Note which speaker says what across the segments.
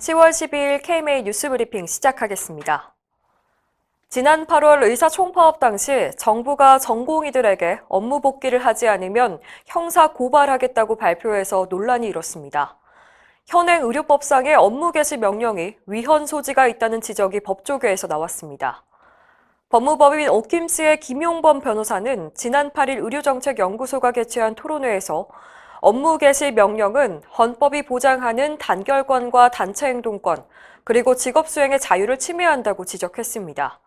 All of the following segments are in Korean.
Speaker 1: 10월 12일 KMA 뉴스브리핑 시작하겠습니다. 지난 8월 의사총파업 당시 정부가 전공의들에게 업무 복귀를 하지 않으면 형사 고발하겠다고 발표해서 논란이 일었습니다. 현행 의료법상의 업무 개시 명령이 위헌 소지가 있다는 지적이 법조계에서 나왔습니다. 법무법인 오킴스의 김용범 변호사는 지난 8일 의료정책연구소가 개최한 토론회에서 업무 개시 명령은 헌법이 보장하는 단결권과 단체 행동권, 그리고 직업 수행의 자유를 침해한다고 지적했습니다.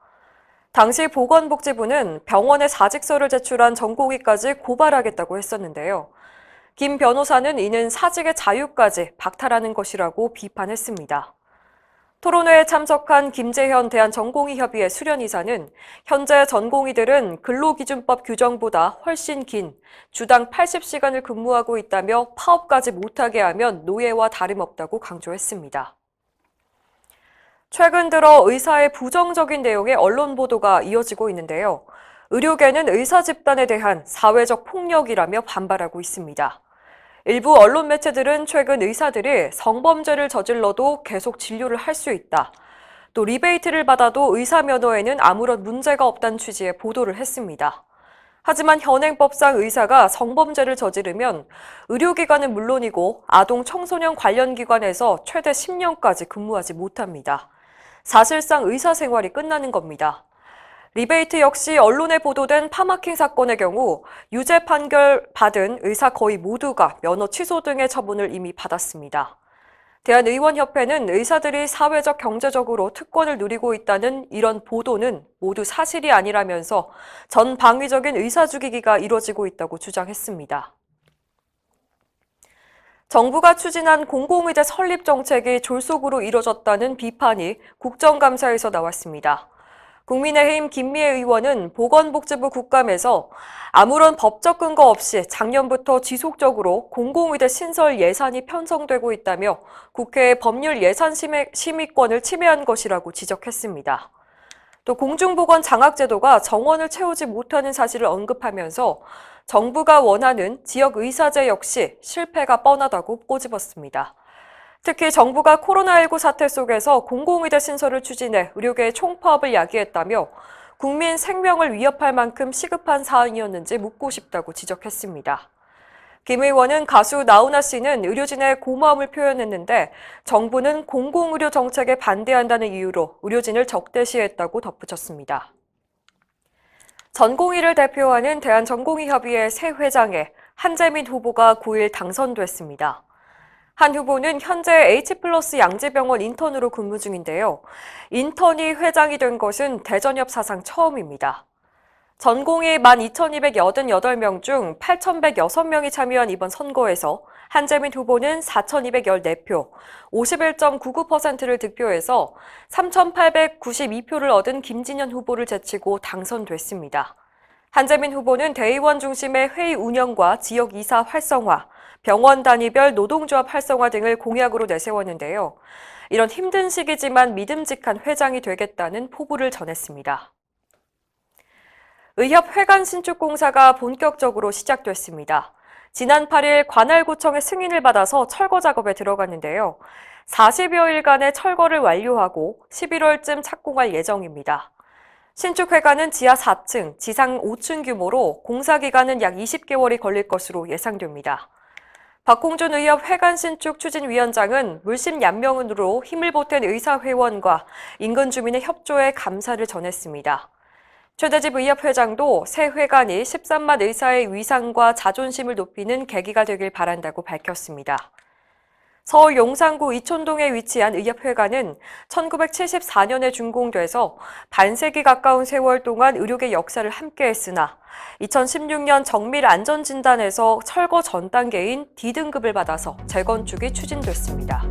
Speaker 1: 당시 보건복지부는 병원에 사직서를 제출한 전공의까지 고발하겠다고 했었는데요. 김 변호사는 이는 사직의 자유까지 박탈하는 것이라고 비판했습니다. 토론회에 참석한 김재현 대한전공의협의회 수련이사는 현재 전공의들은 근로기준법 규정보다 훨씬 긴 주당 80시간을 근무하고 있다며 파업까지 못하게 하면 노예와 다름없다고 강조했습니다. 최근 들어 의사의 부정적인 내용의 언론 보도가 이어지고 있는데요. 의료계는 의사 집단에 대한 사회적 폭력이라며 반발하고 있습니다. 일부 언론 매체들은 최근 의사들이 성범죄를 저질러도 계속 진료를 할 수 있다. 또 리베이트를 받아도 의사 면허에는 아무런 문제가 없다는 취지의 보도를 했습니다. 하지만 현행법상 의사가 성범죄를 저지르면 의료기관은 물론이고 아동 청소년 관련 기관에서 최대 10년까지 근무하지 못합니다. 사실상 의사 생활이 끝나는 겁니다. 리베이트 역시 언론에 보도된 파마킹 사건의 경우 유죄 판결 받은 의사 거의 모두가 면허 취소 등의 처분을 이미 받았습니다. 대한의원협회는 의사들이 사회적 경제적으로 특권을 누리고 있다는 이런 보도는 모두 사실이 아니라면서 전방위적인 의사 죽이기가 이뤄지고 있다고 주장했습니다. 정부가 추진한 공공의대 설립 정책이 졸속으로 이뤄졌다는 비판이 국정감사에서 나왔습니다. 국민의힘 김미애 의원은 보건복지부 국감에서 아무런 법적 근거 없이 작년부터 지속적으로 공공의대 신설 예산이 편성되고 있다며 국회의 법률 예산 심의권을 침해한 것이라고 지적했습니다. 또 공중보건 장학제도가 정원을 채우지 못하는 사실을 언급하면서 정부가 원하는 지역의사제 역시 실패가 뻔하다고 꼬집었습니다. 특히 정부가 코로나19 사태 속에서 공공의대 신설을 추진해 의료계의 총파업을 야기했다며 국민 생명을 위협할 만큼 시급한 사안이었는지 묻고 싶다고 지적했습니다. 김 의원은 가수 나훈아 씨는 의료진의 고마움을 표현했는데 정부는 공공의료 정책에 반대한다는 이유로 의료진을 적대시했다고 덧붙였습니다. 전공의를 대표하는 대한전공의협의회 새 회장에 한재민 후보가 9일 당선됐습니다. 한 후보는 현재 H+ 양재병원 인턴으로 근무 중인데요. 인턴이 회장이 된 것은 대전협 사상 처음입니다. 전공의 12,288명 중 8,106명이 참여한 이번 선거에서 한재민 후보는 4,214표, 51.99%를 득표해서 3,892표를 얻은 김진현 후보를 제치고 당선됐습니다. 한재민 후보는 대의원 중심의 회의 운영과 지역 이사 활성화, 병원 단위별 노동조합 활성화 등을 공약으로 내세웠는데요. 이런 힘든 시기지만 믿음직한 회장이 되겠다는 포부를 전했습니다. 의협 회관 신축 공사가 본격적으로 시작됐습니다. 지난 8일 관할구청의 승인을 받아서 철거 작업에 들어갔는데요. 40여일간의 철거를 완료하고 11월쯤 착공할 예정입니다. 신축 회관은 지하 4층, 지상 5층 규모로 공사 기간은 약 20개월이 걸릴 것으로 예상됩니다. 박홍준 의협 회관 신축 추진위원장은 물심 양면으로 힘을 보탠 의사회원과 인근 주민의 협조에 감사를 전했습니다. 최대집 의협 회장도 새 회관이 13만 의사의 위상과 자존심을 높이는 계기가 되길 바란다고 밝혔습니다. 서울 용산구 이촌동에 위치한 의협회관은 1974년에 준공돼서 반세기 가까운 세월 동안 의료계 역사를 함께했으나 2016년 정밀 안전진단에서 철거 전 단계인 D등급을 받아서 재건축이 추진됐습니다.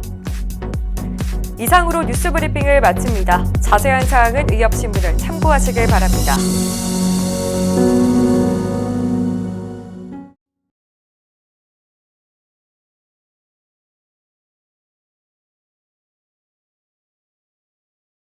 Speaker 1: 이상으로 뉴스브리핑을 마칩니다. 자세한 사항은 의협신문을 참고하시길 바랍니다.